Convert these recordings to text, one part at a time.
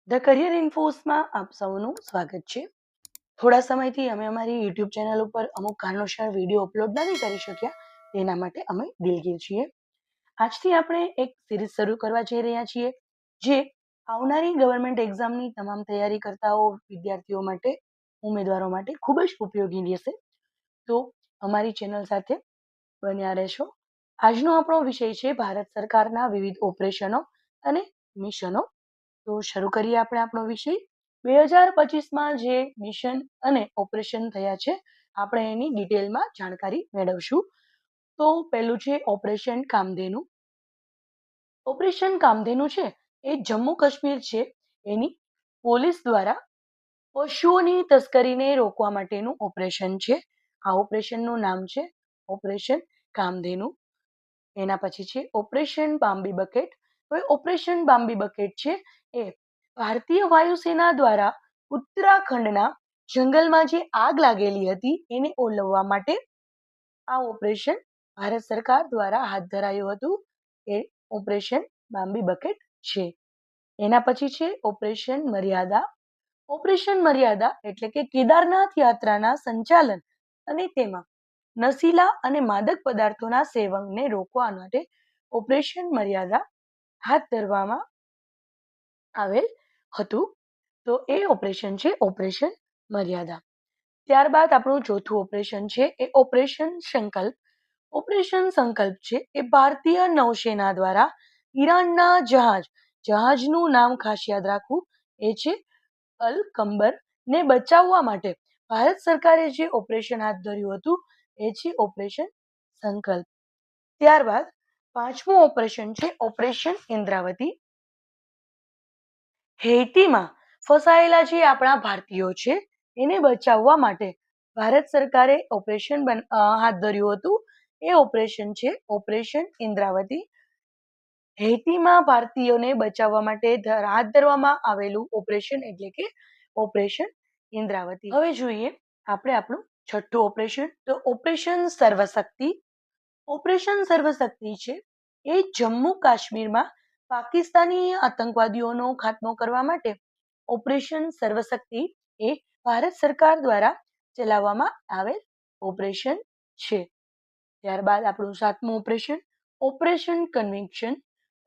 The career ઇન્ફોસમાં આપ સૌનું સ્વાગત છે. થોડા સમયથી અમે અમારી યુટ્યુબ ચેનલ ઉપર અમુક કારણોસર વિડીયો અપલોડ નથી કરી શક્યા, તેના માટે અમે દિલગીર છીએ. આજથી આપણે એક સિરીઝ શરૂ કરવા જઈ રહ્યા છીએ, જે આવનારી ગવર્મેન્ટ એક્ઝામની તમામ તૈયારી કરતાઓ વિદ્યાર્થીઓ માટે, ઉમેદવારો માટે ખૂબ જ ઉપયોગી રહેશે. તો અમારી ચેનલ સાથે બન્યા રહેશો. આજનો આપણો વિષય છે ભારત સરકારના વિવિધ ઓપરેશનો અને મિશનો. તો શરૂ કરીએ આપણે આપણો વિષય. 2025માં જે મિશન અને ઓપરેશન થયા છે, આપણે એની ડિટેલમાં જાણકારી મેળવશું. તો પહેલું છે ઓપરેશન કામધેનુ. ઓપરેશન કામધેનુ છે એ જમ્મુ કાશ્મીર છે એની પોલીસ દ્વારા પશુઓની તસ્કરીને રોકવા માટેનું ઓપરેશન છે. આ ઓપરેશનનું નામ છે ઓપરેશન કામધેનુ. એના પછી છે ઓપરેશન બામ્બી બકેટ. હવે ઓપરેશન બામ્બી બકેટ છે એ ભારતીય વાયુસેના દ્વારા ઉત્તરાખંડના જંગલમાં જે આગ લાગેલી હતી એને ઓલવવા માટે આ ઓપરેશન ભારત સરકાર દ્વારા હાથ ધરાયું હતું. એ ઓપરેશન બામ્બી બકેટ છે. એના પછી છે ઓપરેશન મર્યાદા. ઓપરેશન મર્યાદા એટલે કે કેદારનાથ યાત્રાના સંચાલન અને તેમાં નશીલા અને માદક પદાર્થોના સેવનને રોકવા માટે ઓપરેશન મર્યાદા હાથ ધરવામાં આવેલ હતું. તો એ ઓપરેશન છે ઓપરેશન મર્યાદા. ત્યારબાદ આપણું ચોથું ઓપરેશન છે એ ઓપરેશન સંકલ્પ. ઓપરેશન સંકલ્પ છે એ ભારતીય નૌસેના દ્વારા ઈરાનના જહાજનું નામ ખાસ યાદ રાખવું, એ છે અલ કંબર ને બચાવવા માટે ભારત સરકારે જે ઓપરેશન હાથ ધર્યું હતું એ છે ઓપરેશન સંકલ્પ. ત્યારબાદ પાંચમું ઓપરેશન છે ઓપરેશન ઇન્દ્રાવતી. હૈતીમાં ફસાયેલા જે આપણા ભારતીયો છે એને બચાવવા માટે ભારત સરકારે ઓપરેશન હાથ ધર્યું હતું. એ ઓપરેશન છે ઓપરેશન ઇન્દ્રાવતી. હૈતીમાં ભારતીયોને બચાવવા માટે હાથ ધરવામાં આવેલું ઓપરેશન એટલે કે ઓપરેશન ઇન્દ્રાવતી. હવે જોઈએ આપણે આપણું છઠ્ઠું ઓપરેશન, તો ઓપરેશન સર્વશક્તિ. ઓપરેશન સર્વશક્તિ છે એ જમ્મુ કાશ્મીરમાં પાકિસ્તાની આતંકવાદીઓનો ખાત્મો કરવા માટે ઓપરેશન સર્વશક્તિ એ ભારત સરકાર દ્વારા ચલાવવામાં આવેલ ઓપરેશન છે. ત્યારબાદ આપણું સાતમું operation operation conviction.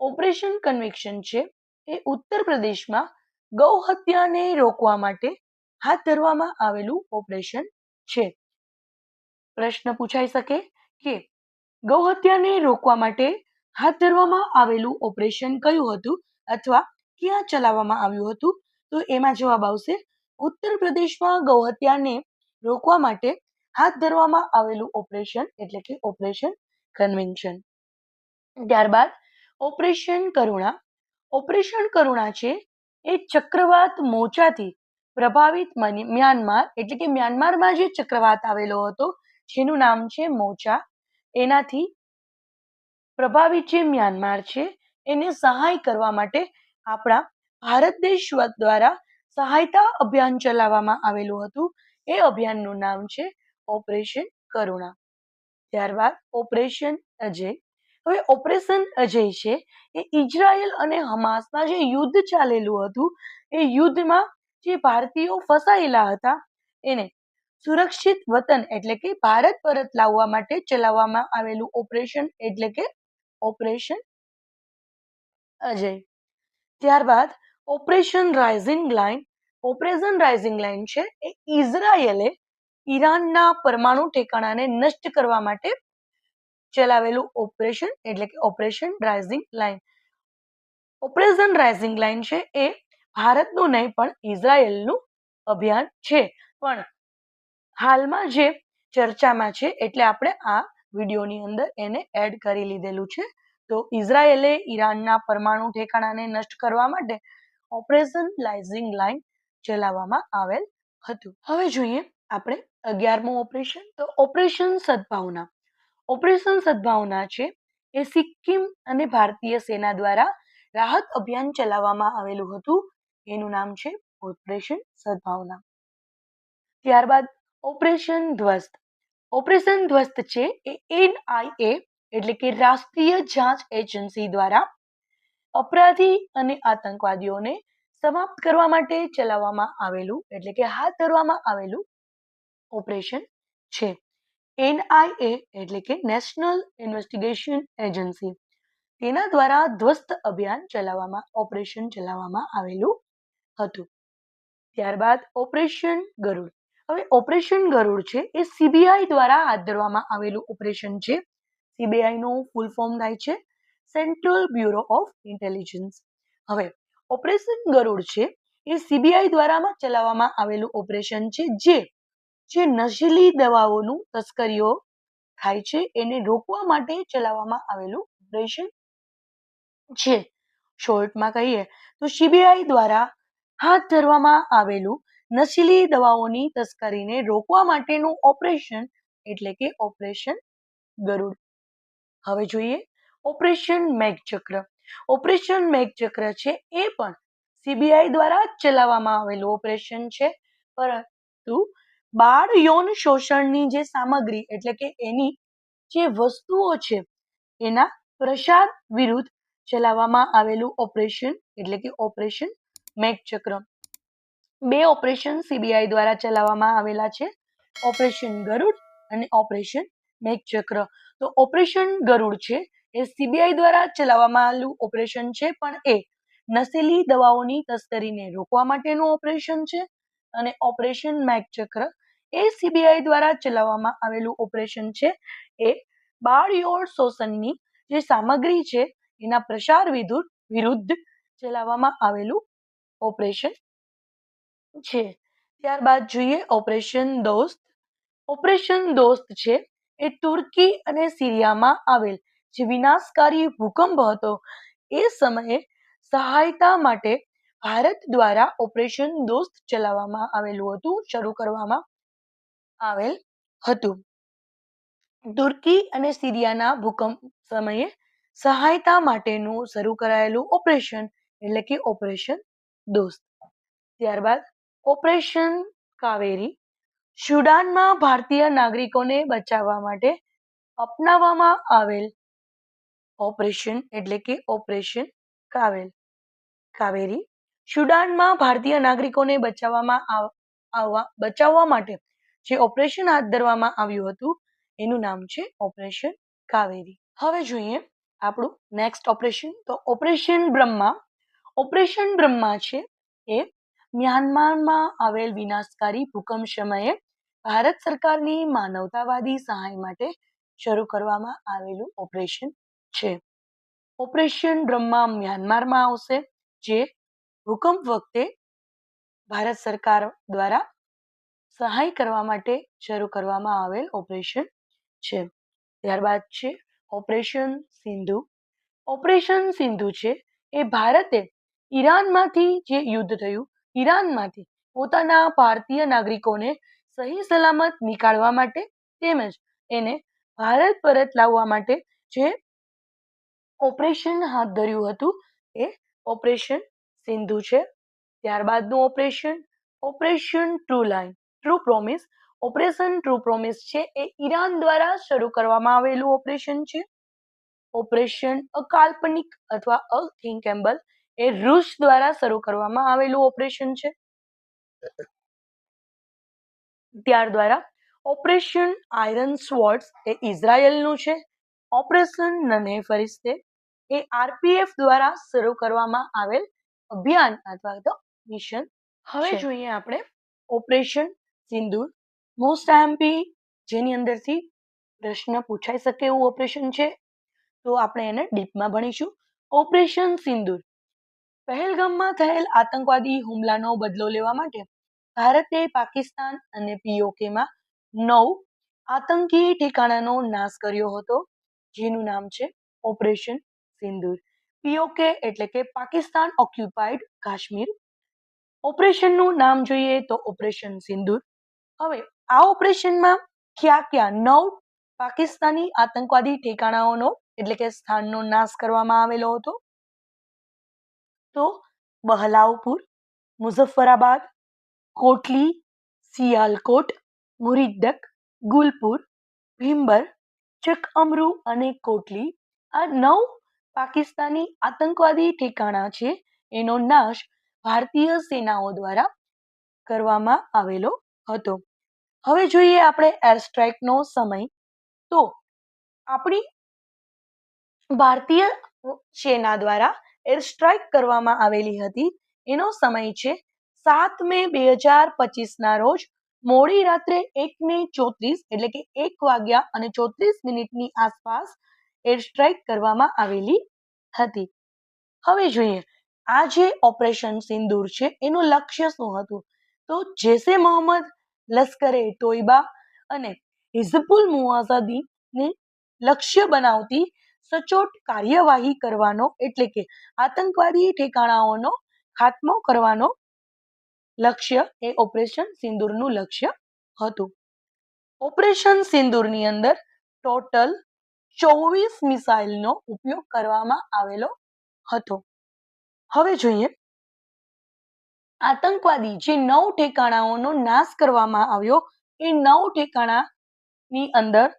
Operation conviction છે એ ઉત્તર પ્રદેશમાં ગૌ હત્યાને રોકવા માટે હાથ ધરવામાં આવેલું ઓપરેશન છે. પ્રશ્ન પૂછાઈ શકે કે ગૌ હત્યાને રોકવા માટે હાથ ધરવામાં આવેલું ઓપરેશન કયું હતું અથવા ક્યાં ચલાવવામાં આવ્યું હતું? તો એમાં જવાબ આવશે ઉત્તર પ્રદેશમાં ગૌ હત્યાને રોકવા માટે હાથ ધરવામાં આવેલું ઓપરેશન એટલે કે ઓપરેશન કન્વિક્શન. ત્યારબાદ ઓપરેશન કરુણા. ઓપરેશન કરુણા છે એ ચક્રવાત મોજાથી પ્રભાવિત મ્યાનમાર એટલે કે મ્યાનમારમાં જે ચક્રવાત આવેલો હતો જેનું નામ છે મોચા, એનાથી પ્રભાવિત જે મ્યાનમાર છે એને સહાય કરવા માટે આપણા ભારત દેશ દ્વારા સહાયતા અભિયાન ચલાવવામાં આવેલું હતું. એ અભિયાનનું નામ છે ઓપરેશન કરુણા. ત્યારબાદ ઓપરેશન અજય. હવે ઓપરેશન અજય છે એ ઇઝરાયલ અને હમાસમાં જે યુદ્ધ ચાલેલું હતું એ યુદ્ધમાં જે ભારતીયો ફસાયેલા હતા એને સુરક્ષિત વતન એટલે કે ભારત પરત લાવવા માટે ચલાવવામાં આવેલું ઓપરેશન એટલે કે ઓપરેશન અજય. ત્યારબાદ operation rising line. Operation rising line છે એ ઇઝરાયલે ઈરાનના પરમાણુ ઠેકાણાને નષ્ટ કરવા માટે ચલાવેલું ઓપરેશન એટલે કે operation rising line. Operation rising line છે એ ભારતનું નહીં પણ ઇઝરાયલનું અભિયાન છે, પણ હાલમાં જે ચર્ચામાં છે એટલે આપણે આ વિડીયોની અંદર એને એડ કરી લીધેલું છે. તો ઇઝરાયલે ઈરાનના પરમાણુ ઠેકાણાને નષ્ટ કરવા માટે ઓપરેશન રાઇઝિંગ લાઇન ચલાવવામાં આવેલ હતું. હવે જોઈએ આપણે 11મું ઓપરેશન, તો ઓપરેશન સદભાવના. ઓપરેશન સદભાવના છે એ સિક્કિમ અને ભારતીય સેના દ્વારા રાહત અભિયાન ચલાવવામાં આવેલું હતું. એનું નામ છે ઓપરેશન સદભાવના. ત્યારબાદ ઓપરેશન ધ્વસ્ત. ઓપરેશન ધ્વસ્ત છે એ NIA એટલે કે રાષ્ટ્રીય જાંચ એજન્સી દ્વારા અપરાધી અને આતંકવાદીઓને સમાપ્ત કરવા માટે ચલાવવામાં આવેલું એટલે કે હાથ ધરવામાં આવેલું ઓપરેશન છે. NIA એટલે કે નેશનલ ઇન્વેસ્ટિગેશન એજન્સી, તેના દ્વારા ધ્વસ્ત અભિયાન ઓપરેશન ચલાવવામાં આવેલું હતું. ત્યારબાદ ઓપરેશન ગરુડ. હવે ઓપરેશન ગરુડ છે એ CBI દ્વારા હાથ ધરવામાં આવેલું ઓપરેશન છે. CBI નું ફૂલ ફોર્મ થાય છે સેન્ટ્રલ બ્યુરો ઓફ ઇન્ટેલિજન્સ. હવે ઓપરેશન ગરુડ છે એ CBI દ્વારા ચલાવવામાં આવેલું ઓપરેશન છે જે નશીલી દવાઓનું તસ્કરીઓ થાય છે એને રોકવા માટે ચલાવવામાં આવેલું ઓપરેશન છે. શોર્ટમાં કહીએ તો CBI દ્વારા હાથ ધરવામાં આવેલું નશીલી દવાઓની તસ્કરીને રોકવા માટેનું ઓપરેશન એટલે કે ઓપરેશન ગરુડ. હવે જોઈએ ઓપરેશન મેઘચક્ર. ઓપરેશન મેઘચક્ર છે એ પણ CBI દ્વારા ચલાવવામાં આવેલું ઓપરેશન છે, પરંતુ બાળ યૌન શોષણની જે સામગ્રી એટલે કે એની જે વસ્તુઓ છે એના પ્રસાર વિરુદ્ધ ચલાવવામાં આવેલું ઓપરેશન એટલે કે ઓપરેશન મેઘચક્ર. બે ઓપરેશન CBI દ્વારા ચલાવવામાં આવેલા છે, ઓપરેશન ગરુડ અને ઓપરેશન મેઘચક્ર. તો ઓપરેશન ગરુડ છે એ CBI દ્વારા ચલાવવામાં આવેલું ઓપરેશન છે, પણ એ નશીલી દવાઓની તસ્કરીને રોકવા માટેનું ઓપરેશન છે. અને ઓપરેશન મેઘચક્ર એ CBI દ્વારા ચલાવવામાં આવેલું ઓપરેશન છે, એ બાળ યૌન શોષણની જે સામગ્રી છે એના પ્રસાર વિરુદ્ધ ચલાવવામાં આવેલું ઓપરેશન છે. ત્યારબાદ જોઈએ ઓપરેશન દોસ્ત. ઓપરેશન દોસ્ત છે એ તુર્કી અને સિરિયામાં આવેલ જે વિનાશકારી ભૂકંપ હતો એ સમયે સહાયતા માટે ભારત દ્વારા ઓપરેશન દોસ્ત ચલાવવામાં આવેલું હતું, શરૂ કરવામાં આવેલ હતું. તુર્કી અને સિરિયાના ભૂકંપ સમયે સહાયતા માટેનું શરૂ કરાયેલું ઓપરેશન એટલે કે ઓપરેશન દોસ્ત. ત્યારબાદ ઓપરેશન કાવેરી. સુડાનમાં ભારતીય નાગરિકોને બચાવવા માટે અપનાવવામાં આવેલ ઓપરેશન એટલે કે ઓપરેશન કાવેરી. સુડાનમાં ભારતીય નાગરિકોને બચાવવા માટે જે ઓપરેશન હાથ ધરવામાં આવ્યું હતું એનું નામ છે ઓપરેશન કાવેરી. હવે જોઈએ આપણું નેક્સ્ટ ઓપરેશન, તો ઓપરેશન બ્રહ્મા. ઓપરેશન બ્રહ્મા છે એ મ્યાનમારમાં આવેલ વિનાશકારી ભૂકંપ સમયે ભારત સરકારની માનવતાવાદી સહાય માટે શરૂ કરવામાં આવેલું ઓપરેશન છે. ઓપરેશન બ્રહ્મા મ્યાનમારમાં આવશે, જે ભૂકંપ વખતે ભારત સરકાર દ્વારા સહાય કરવા માટે શરૂ કરવામાં આવેલ ઓપરેશન છે. ત્યારબાદ છે ઓપરેશન સિંધુ. ઓપરેશન સિંધુ છે એ ભારતે ઈરાનમાંથી જે યુદ્ધ થયું, ઈરાનમાંથી પોતાના ભારતીય નાગરિકોને સહી સલામત નીકાળવા માટે તેમજ એને ભારત પરત લાવવા માટે જે ઓપરેશન હાથ ધર્યું હતું એ ઓપરેશન સિંધુ છે. ત્યારબાદનું operation operation true promise. Operation true promise છે એ ઈરાન દ્વારા શરૂ કરવામાં આવેલું ઓપરેશન છે. ઓપરેશન અકાલ્પનિક અથવા અથિંકેબલ એ રૂસ દ્વારા શરૂ કરવામાં આવેલું ઓપરેશન છે. ત્યાર દ્વારા ઓપરેશન આયરન સ્વોર્ડ્સ એ ઇઝરાયલનું છે. ઓપરેશન નન્હે ફરિશ્તે એ RPF દ્વારા શરૂ કરવામાં આવેલ અભિયાન અથવા તો મિશન. હવે જોઈએ આપણે ઓપરેશન સિંદૂર. મોસ્ટ આઈએમપી જેની અંદરથી પ્રશ્ન પૂછાઈ શકે એવું ઓપરેશન છે, તો આપણે એને ડીપમાં ભણીશું. ઓપરેશન સિંદૂર. પહેલગામમાં થયેલ આતંકવાદી હુમલાનો બદલો લેવા માટે ભારતે પાકિસ્તાન અને POKમાં 9 આતંકી ઠેકાણાનો નાશ કર્યો હતો, જેનું નામ છે ઓપરેશન સિંદૂર. POK એટલે કે પાકિસ્તાન ઓક્યુપાઈડ કાશ્મીર. ઓપરેશનનું નામ જોઈએ તો ઓપરેશન સિંદૂર. હવે આ ઓપરેશનમાં ક્યાં 9 પાકિસ્તાની આતંકવાદી ઠેકાણાઓનો એટલે કે સ્થાનનો નાશ કરવામાં આવેલો હતો? તો બહલાવપુર, મુઝફ્ફરાબાદ, કોટલી, સિયાલકોટ, મુરિદ્દક, ગુલપુર, ભીંબર, ચકઅમરુ અને કોટલી, આ 9 પાકિસ્તાની આતંકવાદી ઠેકાણા છે એનો નાશ ભારતીય સેનાઓ દ્વારા કરવામાં આવેલો હતો. હવે જોઈએ આપણે એર સ્ટ્રાઇકનો સમય. તો આપણી ભારતીય સેના દ્વારા એર સ્ટ્રાઇક કરવામાં આવેલી હતી. એનો સમય છે 7 મે 2025 ના રોજ મોડી રાત્રે 1:34 એટલે કે 1:34 આસપાસ એર સ્ટ્રાઇક કરવામાં આવેલી હતી. હવે જોઈએ આ જે ઓપરેશન સિંદૂર છે એનું લક્ષ્ય શું હતું. તો જૈશે મોહમ્મદ, લશ્કરે તોયબા અને હિઝબુલ મુજાહિદીનને લક્ષ્ય બનાવતી સચોટ કાર્યવાહી કરવાનો એટલે કે આતંકવાદી ઠેકાણાઓનો ખાત્મો કરવાનો લક્ષ્ય એ ઓપરેશન સિંદૂરનું લક્ષ્ય હતું. ઓપરેશન સિંદૂરની અંદર ટોટલ 24 મિસાઇલનો ઉપયોગ કરવામાં આવેલો હતો. હવે જોઈએ આતંકવાદી જે 9 ઠેકાણાઓનો નાશ કરવામાં આવ્યો એ 9 ઠેકાણાની અંદર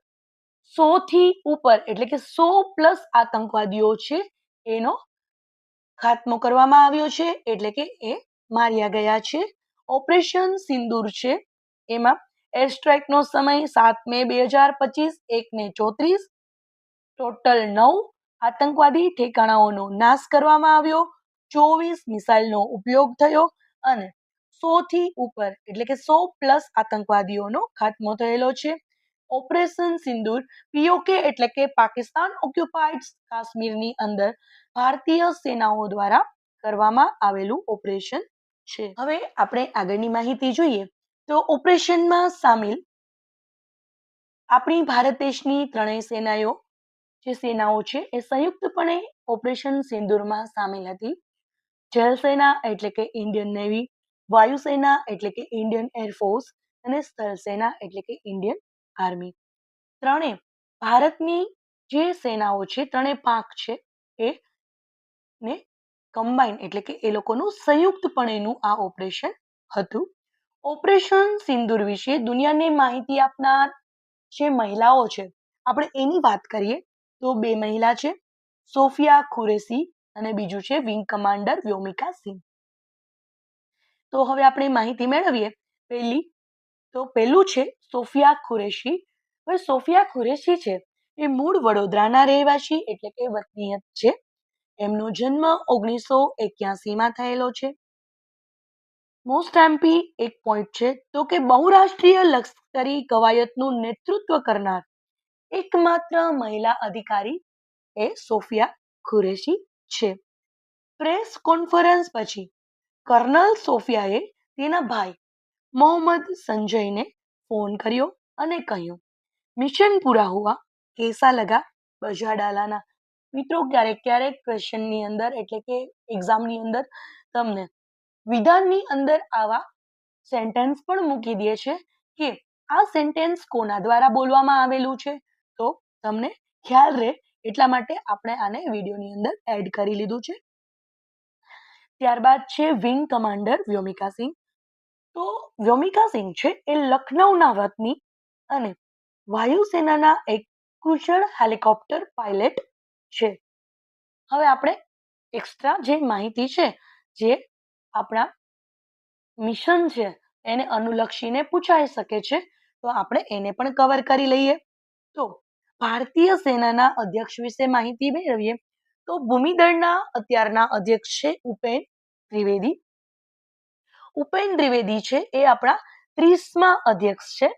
100 થી ઉપર એટલે કે 100+ આતંકવાદીઓ છે એનો ખાત્મો કરવામાં આવ્યો છે એટલે કે એ માર્યા ગયા છે. ઓપરેશન સિંદૂર છે એમાં એર સ્ટ્રાઇકનો સમય 7 મે 2025 1:34. ટોટલ 9 આતંકવાદી ઠેકાણાઓનો નાશ કરવામાં આવ્યો, 24 મિસાઇલનો ઉપયોગ થયો અને 100 થી ઉપર એટલે કે 100+ આતંકવાદીઓનો ખાત્મો થયેલો છે. ઓપરેશન સિંદૂર પીઓકે એટલે કે પાકિસ્તાન ઓક્યુપાઇડ કાશ્મીરની અંદર ભારતીય સેનાઓ દ્વારા કરવામાં આવેલું ઓપરેશન છે. હવે આપણે આગળની માહિતી જોઈએ તો ઓપરેશનમાં સામેલ આપણી ભારત દેશની ત્રણેય સેનાઓ છે એ સંયુક્તપણે ઓપરેશન સિંદૂરમાં સામેલ હતી. જળ સેના એટલે કે ઇન્ડિયન નેવી, વાયુસેના એટલે કે ઇન્ડિયન એરફોર્સ અને સ્થળ સેના એટલે કે ઇન્ડિયન આર્મી. ત્રણે ભારતની જે સેનાઓ છે ત્રણે પાંખ છે એ ને કમ્બાઈન એટલે કે એ લોકોનું સંયુક્તપણેનું આ ઓપરેશન હતું. ઓપરેશન સિંદૂર વિશે દુનિયાને માહિતી આપનાર જે મહિલાઓ છે આપણે એની વાત કરીએ તો 2 મહિલા છે, સોફિયા ખુરેશી અને બીજું છે વિંગ કમાન્ડર વ્યોમિકા સિંહ. તો હવે આપણે માહિતી મેળવીએ. પહેલું છે સોફિયા ખુરેશી. હવે સોફિયા ખુરેશી છે એ મૂળ વડોદરાના રહેવાસી એટલે કે વતનીયત છે. એમનો જન્મ 1981માં થયેલો છે. મોસ્ટ એમપી એક પોઈન્ટ છે તો કે બહુરાષ્ટ્રીય લશ્કરી કવાયતનું નેતૃત્વ કરનાર એકમાત્ર મહિલા અધિકારી એ સોફિયા ખુરેશી છે. પ્રેસ કોન્ફરન્સ પછી કર્નલ સોફિયાએ તેના ભાઈ મોહમ્મદ સંજયને ફોન કર્યો અને કહ્યું, મિશન પૂરા હુઆ, કેસા લગા, બજા ડાલાના. મિત્રો ક્યારેક ક્વેશ્ચનની અંદર એટલે કે એક્ઝામની અંદર તમને વિધાનની અંદર આવા સેન્ટેન્સ પણ મૂકી દે છે કે આ સેન્ટેન્સ કોના દ્વારા બોલવામાં આવેલું છે, તો તમને ખ્યાલ રહે એટલા માટે આપણે આને વિડીયોની અંદર એડ કરી લીધું છે. ત્યારબાદ છે વિંગ કમાન્ડર વ્યોમિકા સિંહ. તો વ્યોમિકા સિંહ છે એ લખનૌના વતની અને વાયુસેનાના એક કુશળ હેલિકોપ્ટર પાયલટ છે. હવે આપણે એક્સ્ટ્રા જે માહિતી છે જે આપણા મિશન છે એને અનુલક્ષીને પૂછાઈ શકે છે તો આપણે એને પણ કવર કરી લઈએ. તો ભારતીય સેનાના અધ્યક્ષ વિશે માહિતી મેળવીએ તો ભૂમિદળના અત્યારના અધ્યક્ષ છે ઉપેન ત્રિવેદી. ઉપેન ત્રિવેદી છે એ આપણા 30મા અધ્યક્ષ છે.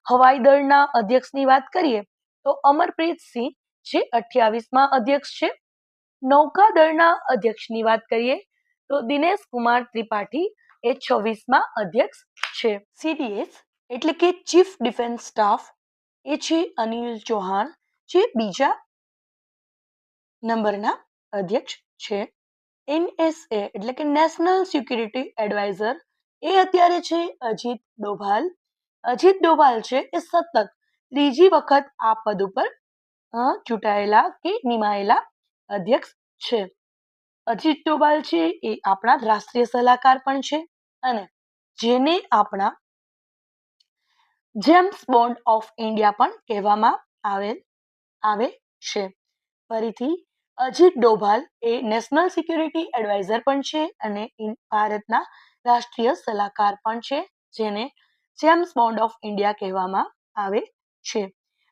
હવાઈ દળના અધ્યક્ષની વાત કરીએ તો અમરપ્રીત સિંહ જે 28મા અધ્યક્ષ છે. નૌકાદળના અધ્યક્ષની વાત કરીએ તો દિનેશ કુમાર ત્રિપાઠી એ 26મા અધ્યક્ષ છે. સીડીએસ એટલે કે ચીફ ડિફેન્સ સ્ટાફ એ છે અનિલ ચૌહાણ જે 2જા નંબરના અધ્યક્ષ છે. એનએસએ એટલે કે નેશનલ સિક્યુરિટી એડવાઇઝર એ અત્યારે છે અજીત ડોભાલ. અજીત ડોભાલ છે એ સતત 3જી વખત આ પદ ઉપર ચૂંટાયેલા કે નિમાયેલા અધ્યક્ષ છે. અજીત ડોભાલ છે એ આપણા રાષ્ટ્રીય સલાહકાર પણ છે અને જેને આપણા જેમ્સ બોન્ડ ઓફ ઇન્ડિયા પણ કહેવામાં આવે છે. ફરીથી અજીત ડોભાલ એ નેશનલ સિક્યુરિટી એડવાઇઝર પણ છે અને ભારતના રાષ્ટ્રીય સલાહકાર પણ છે, જેને જેમ્સ બોન્ડ ઓફ ઇન્ડિયા કહેવામાં આવે છે.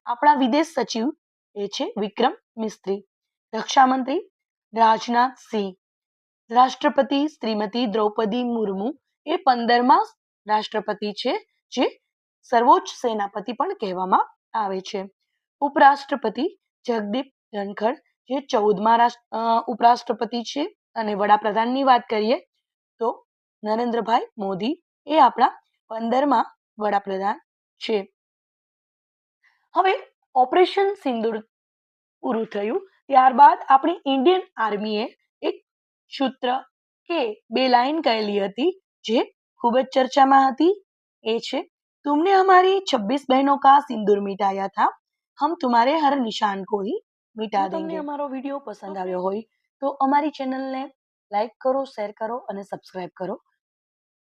આપણા વિદેશ સચિવ એ છે વિક્રમ મિસ્ત્રી. રક્ષામંત્રી રાજનાથ સિંહ. રાષ્ટ્રપતિ શ્રીમતી દ્રૌપદી મુર્મુ એ 15મા રાષ્ટ્રપતિ છે, જે સર્વોચ્ચ સેનાપતિ પણ કહેવામાં આવે છે. ઉપરાષ્ટ્રપતિ જગદીપ ધનખડ, જે 14મા ઉપરાષ્ટ્રપતિ છે. અને વડાપ્રધાનની વાત કરીએ તો નરેન્દ્રભાઈ મોદી એ આપણા 15મા વડાપ્રધાન છે. હવે ઓપરેશન સિંદૂર પૂરું થયું ત્યારબાદ આપણી ઇન્ડિયન આર્મીએ એક સૂત્ર કે 2 લાઈન કહેલી હતી, જે ખૂબ જ ચર્ચામાં હતી. એ છે, तुमने हमारी 26 बहनों का सिंदूर मिटाया था, हम तुम्हारे हर निशान को ही मिटा देंगे. તમને અમારો વિડીયો પસંદ આવ્યો હોય તો અમારી ચેનલને લાઈક કરો, શેર કરો અને સબસ્ક્રાઇબ કરો.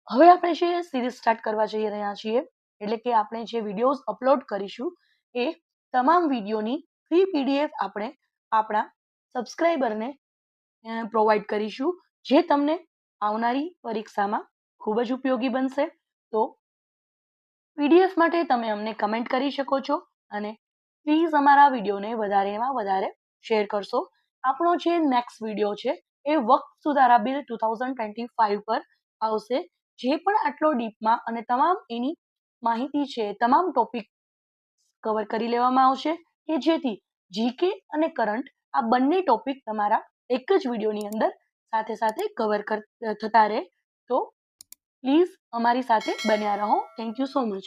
હવે આપણે જે સિરીઝ સ્ટાર્ટ કરવા જઈ રહ્યા છીએ, એટલે કે આપણે જે વિડીયોઝ અપલોડ કરીશું એ તમામ વિડીયોની ફ્રી પીડીએફ આપણે આપણા સબસ્ક્રાઇબરને પ્રોવાઈડ કરીશું, જે તમને આવનારી પરીક્ષામાં ખૂબ જ ઉપયોગી બનશે. તો પીડીએફ માટે તમે અમને કમેન્ટ કરી શકો છો અને પ્લીઝ અમારા વિડીયોને વધારેમાં વધારે શેર કરશો. આપણો જે નેક્સ્ટ વિડીયો છે એ વક્ત સુધારા બિલ 2025 પર આવશે, જે પણ આટલો ડીપમાં અને તમામ એની માહિતી છે, તમામ ટોપિક કવર કરી લેવામાં આવશે, કે જેથી જીકે અને કરંટ આ બંને ટોપિક તમારા એક જ વિડીયોની અંદર સાથે સાથે કવર થતા રહે. તો પ્લીઝ અમારી સાથે બન્યા રહો. Thank you so much.